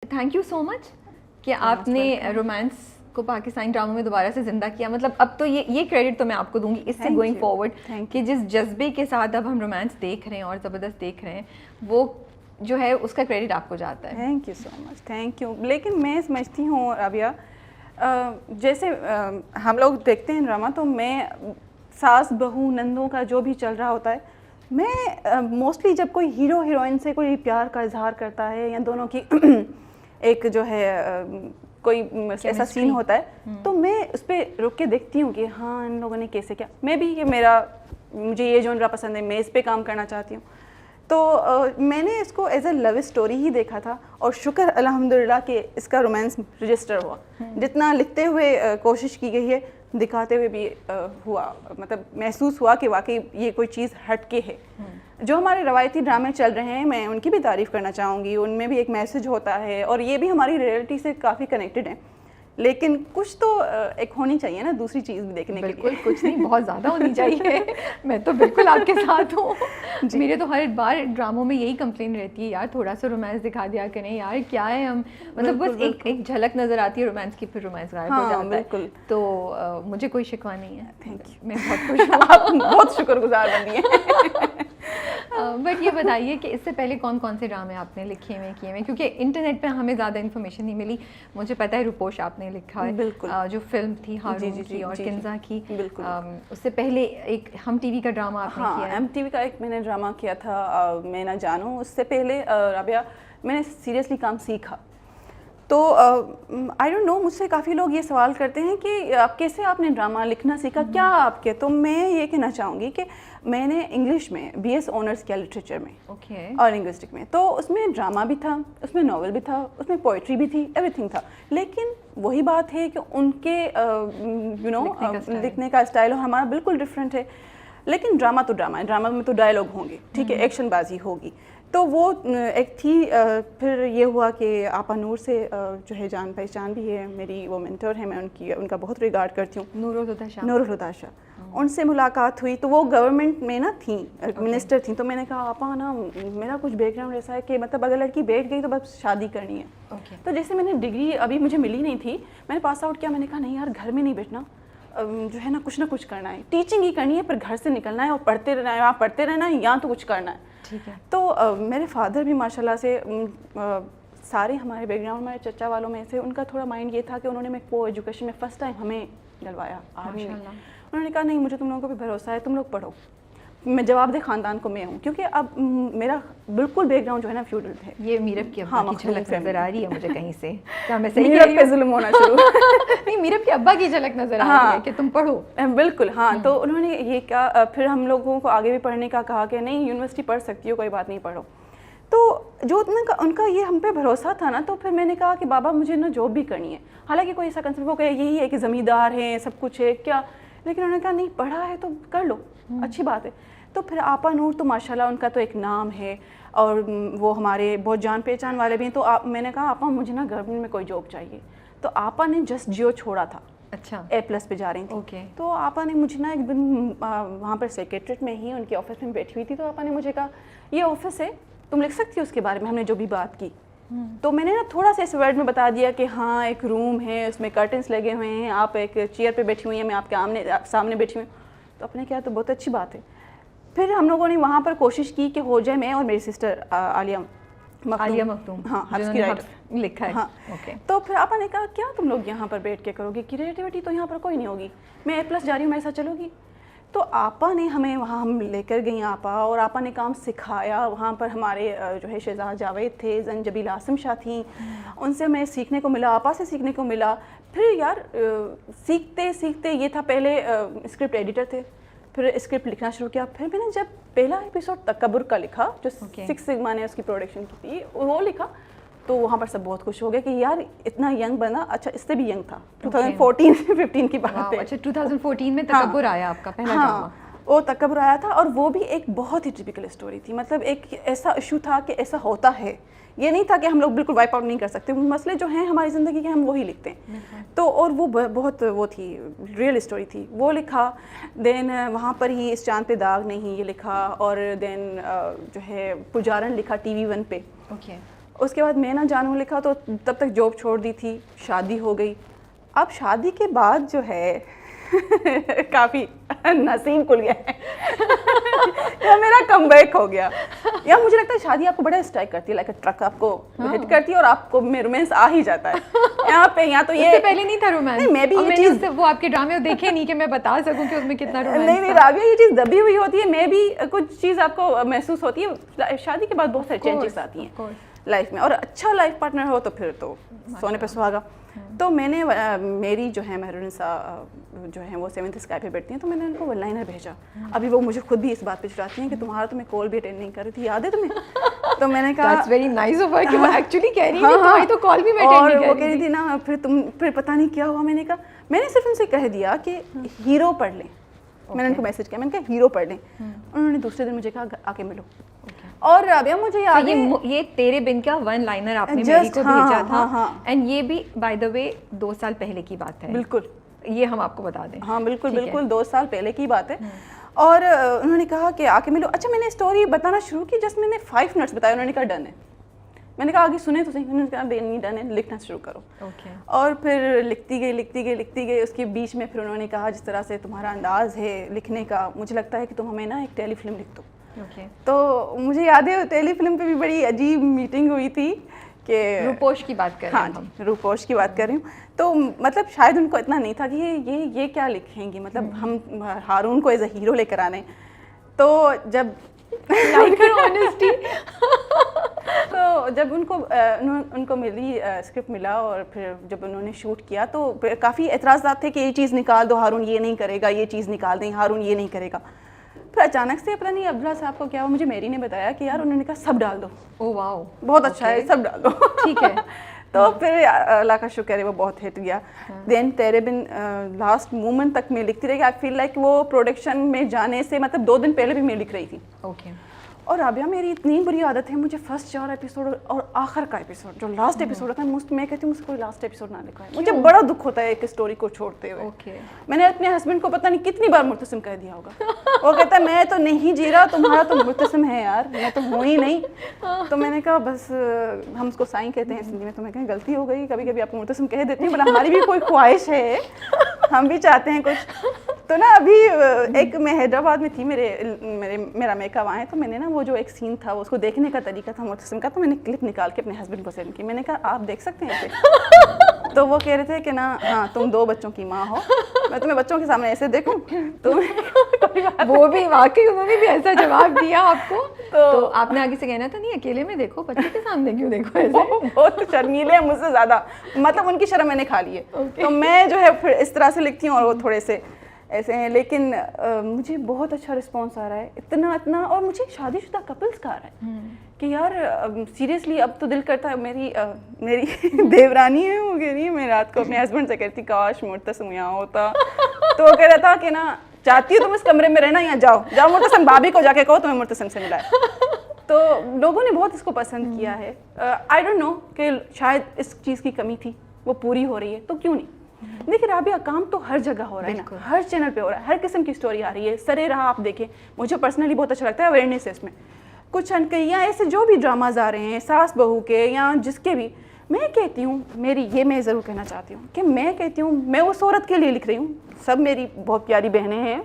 Thank you so مچ کہ آپ نے رومانس کو پاکستانی ڈراموں میں دوبارہ سے زندہ کیا. مطلب اب تو یہ کریڈٹ تو میں آپ کو دوں گی اس سے گوئنگ فارورڈ کہ جس جذبے کے ساتھ اب ہم رومانس دیکھ رہے ہیں اور زبردست دیکھ رہے ہیں وہ جو ہے اس کا کریڈٹ آپ کو جاتا ہے. Thank you so much, thank you. لیکن میں سمجھتی ہوں رابعہ, جیسے ہم لوگ دیکھتے ہیں ڈرامہ تو میں ساس بہو نندوں کا جو بھی چل رہا ہوتا ہے, میں موسٹلی جب کوئی ہیرو ہیروئن سے کوئی پیار کا اظہار کرتا ہے یا دونوں کی ایک جو ہے کوئی ایسا سین ہوتا ہے تو میں اس پہ رک کے دیکھتی ہوں کہ ہاں ان لوگوں نے کیسے کیا. میں بھی یہ مجھے یہ جونرا پسند ہے, میں اس پہ کام کرنا چاہتی ہوں. تو میں نے اس کو as a love story he دیکھا تھا اور شکر الحمدللہ کہ اس کا رومانس رجسٹر ہوا. جتنا لکھتے ہوئے کوشش کی گئی ہے دکھاتے ہوئے بھی ہوا, مطلب محسوس ہوا کہ واقعی یہ کوئی چیز ہٹ کے ہے. جو ہمارے روایتی ڈرامے چل رہے ہیں میں ان کی بھی تعریف کرنا چاہوں گی, ان میں بھی ایک میسج ہوتا ہے اور یہ بھی ہماری ریئلٹی سے کافی کنیکٹڈ ہیں. لیکن کچھ تو ایک ہونی چاہیے نا دوسری چیز بھی دیکھنے کے لیے. بالکل کچھ نہیں, بہت زیادہ ہونی چاہیے. میں تو بالکل آپ کے ساتھ ہوں. میرے تو ہر بار ڈراموں میں یہی کمپلین رہتی ہے, یار تھوڑا سا رومانس دکھا دیا کریں یار, کیا ہے ہم مطلب بس ایک جھلک نظر آتی ہے رومانس کی, پھر رومانس غائب ہو جاتا ہے. تو مجھے کوئی شکوہ نہیں ہے. تھینک یو, میں بہت خوش ہوں. آپ بہت شکر گزار بندی ہیں. بٹ یہ بتائیے کہ اس سے پہلے کون کون سے ڈرامے آپ نے لکھے ہوئے کیے ہوئے, کیونکہ انٹرنیٹ پہ ہمیں زیادہ انفارمیشن نہیں ملی. مجھے پتہ ہے روپوش آپ نے لکھا ہے, بالکل, جو فلم تھی ہارون کی اور کنزا کی. بالکل. اس سے پہلے ایک ہم ٹی وی کا ڈرامہ آپ نے کیا ہے. ایم ٹی وی کا ایک میں نے ڈرامہ کیا تھا میں نہ جانوں. اس سے پہلے رابعہ میں نے سیریسلی کام سیکھا. تو آئی ڈونٹ نو, مجھ سے کافی لوگ یہ سوال کرتے ہیں کہ کیسے آپ نے ڈرامہ لکھنا سیکھا, کیا آپ کے. تو میں یہ کہنا چاہوں گی کہ میں نے انگلش میں بی ایس آنرس کیا لٹریچر میں اور لنگوسٹک میں. تو اس میں ڈرامہ بھی تھا, اس میں ناول بھی تھا, اس میں پوئٹری بھی تھی, ایوری تھنگ تھا. لیکن وہی بات ہے کہ ان کے لکھنے کا اسٹائل ہمارا بالکل ڈفرینٹ ہے. لیکن ڈرامہ تو ڈرامہ ہے, ڈرامہ میں تو ڈائلاگ ہوں گے, ٹھیک ہے, ایکشن بازی ہوگی. تو وہ ایک تھی. پھر یہ ہوا کہ آپا نور سے جو ہے جان پہچان بھی ہے, میری وہ مینٹر ہے, میں ان کا بہت ریگارڈ کرتی ہوں, نور الہدیٰ شاہ. ان سے ملاقات ہوئی تو وہ گورنمنٹ میں نا تھیں, منسٹر تھیں. تو میں نے کہا آپا نا میرا کچھ بیک گراؤنڈ ایسا ہے کہ مطلب اگر لڑکی بیٹھ گئی تو بس شادی کرنی ہے. تو جیسے میں نے ڈگری ابھی مجھے ملی نہیں تھی, میں نے پاس آؤٹ کیا, میں نے کہا نہیں یار گھر میں نہیں بیٹھنا, جو ہے نا کچھ کرنا ہے, ٹیچنگ ہی کرنی ہے, پر گھر سے نکلنا ہے اور پڑھتے رہنا ہے, یہاں پڑھتے رہنا ہے, یہاں تو کچھ کرنا ہے. تو میرے فادر بھی ماشاء اللہ سے سارے ہمارے بیک گراؤنڈ میں چچا والوں میں سے ان کا تھوڑا مائنڈ یہ تھا کہ انہوں نے میں کو ایجوکیشن میں فرسٹ ٹائم ہمیں ڈلوایا آرمی میں. انہوں نے کہا نہیں مجھے تم لوگوں کو بھی بھروسہ ہے, تم لوگ پڑھو. میں جواب دہ خاندان کو میں ہوں, کیونکہ اب میرا بالکل بیک گراؤنڈ جو ہے نا فیوڈل ہے. یہ میرب کی ابا کی جھلک نظر آ رہی ہے مجھے کہیں سے, کیا میں صحیح میرب پہ ظلم ہونا شروع. نہیں, میرب کے ابا کی جھلک نظر آ رہی ہے کہ تم پڑھو. بالکل ہاں. تو انہوں نے یہ کہا, پھر ہم لوگوں کو آگے بھی پڑھنے کا کہا کہ نہیں یونیورسٹی پڑھ سکتی ہو, کوئی بات نہیں, پڑھو. تو جو ان کا یہ ہم پہ بھروسہ تھا نا, تو پھر میں نے کہا کہ بابا مجھے نا جاب بھی کرنی ہے. حالانکہ کوئی ایسا کنسیپٹ ہو کہ یہی ہے کہ زمیندار ہیں سب کچھ ہے کیا, لیکن انہوں نے کہا نہیں پڑھا ہے تو کر لو, اچھی بات ہے. تو پھر آپا نور تو ماشاءاللہ ان کا تو ایک نام ہے اور وہ ہمارے بہت جان پہچان والے بھی ہیں. تو میں نے کہا آپا مجھے نا گورنمنٹ میں کوئی جاب چاہیے. تو آپا نے جسٹ جیو چھوڑا تھا, اچھا A+ پہ جا رہی تھی. تو آپا نے مجھے نا ایک دن وہاں پر سیکریٹریٹ میں ہی ان کے آفس میں بیٹھی ہوئی تھی, تو آپا نے مجھے کہا یہ آفس ہے, تم لکھ سکتی ہو اس کے بارے میں, ہم نے جو بھی بات کی. تو میں نے نا تھوڑا سا اس ورڈ میں بتا دیا کہ ہاں ایک روم ہے, اس میں کرٹنس لگے ہوئے ہیں, آپ ایک چیئر پہ بیٹھی ہوئی ہیں, میں آپ کے سامنے بیٹھی ہوئی ہوں. تو آپ نے کہا تو بہت اچھی بات ہے. پھر ہم لوگوں نے وہاں پر کوشش کی کہ ہو جائے, میں اور میری سسٹر عالیہ مختوم, ہاں حفظ کی رائٹر لکھا ہے. ہاں. تو پھر آپا نے کہا کیا تم لوگ یہاں پر بیٹھ کے کرو گے, کریٹیوٹی تو یہاں پر کوئی نہیں ہوگی, میں A+ جا رہی ہوں, میرے ساتھ چلو گی. تو آپا نے ہمیں وہاں ہم لے کر گئیں آپا, اور آپا نے کام سکھایا. وہاں پر ہمارے جو ہے شہزاد جاوید تھے, زنجبیل آسم شاہ تھیں, ان سے ہمیں سیکھنے کو ملا, آپا سے سیکھنے کو ملا. پھر یار سیکھتے سیکھتے یہ تھا, پہلے اسکرپٹ ایڈیٹر تھے, پھر اسکرپٹ لکھنا شروع کیا. پھر میں نے جب پہلا ایپیسوڈ تکبر کا لکھا, جو 6 سگما نے اس کی پروڈکشن کی تھی, وہ لکھا, تو وہاں پر سب بہت خوش ہو گئے کہ یار اتنا ینگ بنا. اچھا اس سے بھی ینگ تھا, 2014-15 کی بات ہے. اچھا 2014 میں تکبر آیا آپ کا پہلا ڈرامہ. وہ تکبر آیا تھا, اور وہ بھی ایک بہت ہی ٹپیکل اسٹوری تھی. مطلب ایک ایسا ایشو تھا کہ ایسا ہوتا ہے, یہ نہیں تھا کہ ہم لوگ بالکل وائپ آؤٹ نہیں کر سکتے. مسئلے جو ہیں ہماری زندگی کے ہم وہی لکھتے ہیں. تو اور وہ بہت وہ تھی, ریئل اسٹوری تھی, وہ لکھا. دین وہاں پر ہی اس چاند پہ داغ نہیں یہ لکھا, اور دین جو ہے پجارن لکھا TV1 پہ. اس کے بعد میں نہ جانوں لکھا تو تب تک جاب چھوڑ دی تھی, شادی ہو گئی. اب شادی کے بعد جو ہے کافی نصیب کھل گیا ہے یا میرا کم بیک ہو گیا. یا مجھے لگتا ہے شادی آپ کو بڑا اسٹرائک کرتی ہے, لائک ٹرک آپ کو ہٹ کرتی ہے اور آپ کو رومانس آ ہی جاتا ہے یہاں پہ. یا تو یہ پہلے نہیں تھا رومانس, میں بھی یہ چیز وہ آپ کے ڈرامے دیکھے نہیں کہ میں بتا سکوں کہ اس میں کتنا رومانس. نہیں رابعہ, یہ چیز دبی ہوئی ہوتی ہے. میں بھی کچھ چیز آپ کو محسوس ہوتی ہے شادی کے بعد, بہت ساری چینجز آتی ہیں لائف میں, اور اچھا لائف پارٹنر ہو تو پھر تو سونے پہ سہاگا. تو میں نے میری جو ہے مہرونسا جو ہے وہ 7th اسکائی پہ بیٹھتی ہیں, تو میں نے ان کو ون لائنر بھیجا. ابھی وہ مجھے خود بھی اس بات پہ چڑھاتی ہیں کہ تمہارا تو میں کال بھی اٹینڈ نہیں کر رہی تھی, یاد ہے تمہیں؟ تو میں نے کہا that's very nice of her کہ وہ ایکچولی کہہ رہی ہے تمہاری تو کال بھی میں اٹینڈ اور نہیں کر رہی. وہ کہہ رہی تھی نا پھر پتہ نہیں کیا ہوا. میں نے کہا, میں نے صرف ان سے کہہ دیا کہ ہیرو پڑھ لیں. میں نے ان کو میسج کیا, میں نے کہا ہیرو پڑھ لیں. انہوں نے دوسرے دن مجھے کہا آ کے ملو. اور رابعہ مجھے یاد ہے یہ تیرے بن کا ون لائنر آپ نے میری کو بھیجا تھا, اینڈ یہ بھی بائی دا وے 2 سال پہلے کی بات ہے. بالکل, یہ ہم آپ کو بتا دیں. ہاں بالکل بالکل 2 سال پہلے کی بات ہے. اور انہوں نے کہا کہ آ کے ملو. اچھا, میں نے اسٹوری بتانا شروع کی, جسٹ میں نے 5 منٹس بتایا, انہوں نے کہا ڈن ہے. میں نے کہا آگے سنیں تو صحیح. انہوں نے کہا نہیں ڈن ہے, لکھنا شروع کرو. اور پھر لکھتی گئی. اس کے بیچ میں پھر انہوں نے کہا جس طرح سے تمہارا انداز ہے لکھنے کا, مجھے لگتا ہے کہ تم ہمیں نا ایک ٹیلی فلم لکھ دو. تو مجھے یاد ہے ٹیلی فلم پہ بھی بڑی عجیب میٹنگ ہوئی تھی کہ روپوش کی بات کر رہے ہیں. ہاں روپوش کی بات کر رہی ہوں. تو مطلب شاید ان کو اتنا نہیں تھا کہ یہ کیا لکھیں گی, مطلب ہم ہارون کو ایز اے ہیرو لے کر آنے. تو جب تو جب ان کو میری اسکرپٹ ملا اور پھر جب انہوں نے شوٹ کیا تو کافی اعتراضات تھے کہ یہ چیز نکال دو, ہارون یہ نہیں کرے گا, یہ چیز نکال دیں, ہارون یہ نہیں کرے گا. پھر اچانک سے پتہ نہیں عبداللہ صاحب کو کیا ہوا, مجھے میری نے بتایا کہ یار انہوں نے کہا سب ڈال دو. او واو, بہت اچھا ہے, سب ڈال دو. ٹھیک ہے. تو پھر اللہ کا شکر ہے وہ بہت ہٹ گیا. دین تیرے بن لاسٹ مومنٹ تک میں لکھتی رہی. آئی فیل لائک وہ پروڈکشن میں جانے سے مطلب 2 دن پہلے بھی میں لکھ رہی تھی. اوکے. اور رابعہ میری اتنی بری عادت ہے, مجھے فرسٹ 4 ایپیسوڈ اور آخر کا ایپیسوڈ جو لاسٹ ایپیسوڈ ہوتا ہے, میں کہتی ہوں مجھ سے کوئی لاسٹ ایپیسوڈ نہ لکھا ہے. مجھے بڑا دکھ ہوتا ہے ایک اسٹوری کو چھوڑتے ہوئے. میں نے اپنے ہسبینڈ کو پتہ نہیں کتنی بار مرتسم کہہ دیا ہوگا. وہ کہتا ہے میں تو نہیں جی رہا, تمہارا تو مرتسم ہے یار, میں تو ہوں ہی نہیں. تو میں نے کہا بس ہم اس کو سائن کہتے ہیں زندگی میں, تو میں کہیں غلطی ہو گئی, کبھی کبھی آپ کو مرتسم کہہ دیتی ہوں, بٹ ہماری بھی کوئی خواہش ہے, ہم بھی چاہتے ہیں کچھ. تو نا ابھی ایک میں حیدرآباد میں تھی, میرا میک اپ آئے, تو میں نے نا وہ جو ایک سین تھا اس کو دیکھنے کا طریقہ تھا مرتسم کا, تو میں نے کلپ نکال کے اپنے ہسبینڈ کو سینڈ کی. میں نے کہا آپ دیکھ سکتے ہیں اسے؟ تو وہ کہہ رہے تھے کہ نا ہاں تم 2 بچوں کی ماں ہو, میں تمہیں بچوں کے سامنے ایسے دیکھوں. تو وہ بھی واقعی انہوں نے بھی ایسا جواب دیا آپ کو, تو آپ نے آگے سے کہنا تھا نہیں اکیلے میں دیکھو, بچے کے سامنے کیوں دیکھو ایسے. بہت شرمیلے ہیں مجھ سے زیادہ, مطلب ان کی شرم میں نے کھا لی ہے. تو میں جو ہے پھر اس طرح سے لکھتی ہوں اور وہ تھوڑے سے ایسے ہیں. لیکن مجھے بہت اچھا رسپانس آ رہا ہے, اتنا. اور مجھے شادی شدہ کپلس کا آ رہا ہے کہ یار سیریسلی اب تو دل کرتا ہے. میری دیورانی ہے, وہ کہہ رہی ہے, میں رات کو اپنے ہسبینڈ سے کہتی کاش مرتسم یہاں ہوتا. تو وہ کہہ رہا تھا کہ نا چاہتی ہو تم اس کمرے میں رہنا, یہاں جاؤ مرتسم بھابھی کو جا کے کہو تمہیں مرتسم سے ملا ہے. تو لوگوں نے بہت اس کو پسند کیا ہے. آئی ڈونٹ نو کہ شاید اس چیز کی کمی تھی, وہ پوری ہو رہی ہے تو کیوں نہیں. دیکھیں رابعہ کام تو ہر جگہ ہو رہا ہے نا, ہر چینل پہ ہو رہا ہے, ہر قسم کی اسٹوری آ رہی ہے. سرے رہا آپ دیکھیں, مجھے پرسنلی بہت اچھا لگتا ہے اویئرنیس ہے اس میں. کچھ یا ایسے جو بھی ڈراماز آ رہے ہیں ساس بہو کے یا جس کے بھی, میں کہتی ہوں میں ضرور کہنا چاہتی ہوں کہ میں کہتی ہوں میں اس عورت کے لیے لکھ رہی ہوں. سب میری بہت پیاری بہنیں ہیں,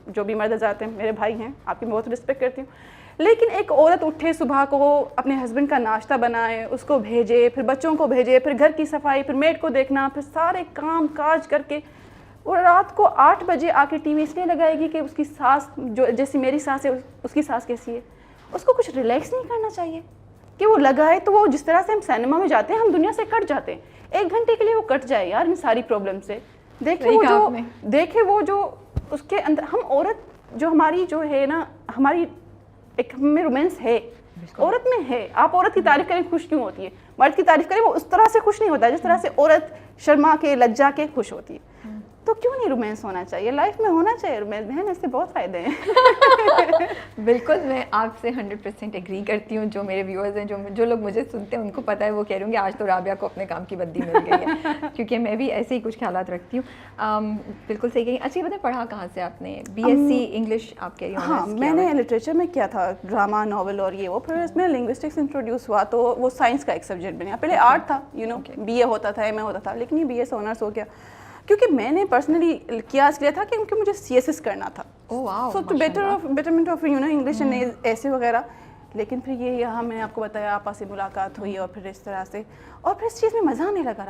جو بھی مرد حضرات ہیں, میرے بھائی ہیں, آپ کی بہت رسپیکٹ کرتی ہوں. لیکن ایک عورت اٹھے صبح کو اپنے ہسبینڈ کا ناشتہ بنائے, اس کو بھیجے, پھر بچوں کو بھیجے, پھر گھر کی صفائی, پھر میڈ کو دیکھنا, پھر سارے کام کاج کر کے وہ رات کو 8 بجے آ کے ٹی وی اس لیے لگائے گی کہ اس کی ساس جو جیسی میری ساس ہے اس کی ساس کیسی ہے. اس کو کچھ ریلیکس نہیں کرنا چاہیے کہ وہ لگائے تو وہ جس طرح سے ہم سینما میں جاتے ہیں, ہم دنیا سے کٹ جاتے ہیں, 1 گھنٹے کے لیے وہ کٹ جائے یار ان ساری پرابلم سے. دیکھے وہ جو اس کے اندر ہم عورت جو ہماری جو ہے نا, ہماری ایک ہمیں رومانس ہے, عورت میں ہے. آپ عورت کی تعریف کریں خوش کیوں ہوتی ہے, مرد کی تعریف کریں وہ اس طرح سے خوش نہیں ہوتا ہے جس طرح سے عورت شرما کے لجا کے خوش ہوتی ہے. تو کیوں نہیں رومانس ہونا چاہیے؟ لائف میں ہونا چاہیے رومانس بہن، اس سے بہت فائدے ہیں. بالکل میں آپ سے 100% ایگری کرتی ہوں. جو میرے ویورز ہیں، جو لوگ مجھے سنتے ہیں، ان کو پتہ ہے وہ کہہ رہے ہوں گے آج تو رابعہ کو اپنے کام کی بدی مل گئی ہے کیونکہ میں بھی ایسے ہی کچھ خیالات رکھتی ہوں. بالکل صحیح کہیں. اچھا یہ بتائیں پڑھا کہاں سے آپ نے؟ بی ایس سی انگلش آپ کہہ رہی ہیں؟ ہاں میں نے لٹریچر میں کیا تھا، ڈرامہ ناول اور یہ وہ، پھر اس میں لنگوسٹکس انٹروڈیوس ہوا تو وہ سائنس کا ایک سبجیکٹ بنا. پہلے آرٹ تھا، بی اے ہوتا تھا، ایم اے ہوتا تھا، لیکن یہ بی اے سے آنرس ہو گیا کیونکہ میں نے پرسنلی کیا اس لیے تھا کہ مجھے سی ایس ایس کرنا تھا. So to betterment of English and ایسے وغیرہ. لیکن پھر یہ یہاں میں نے آپ کو بتایا آپا سے ملاقات ہوئی اور پھر اس طرح سے، اور پھر اس چیز میں مزہ آنے لگا.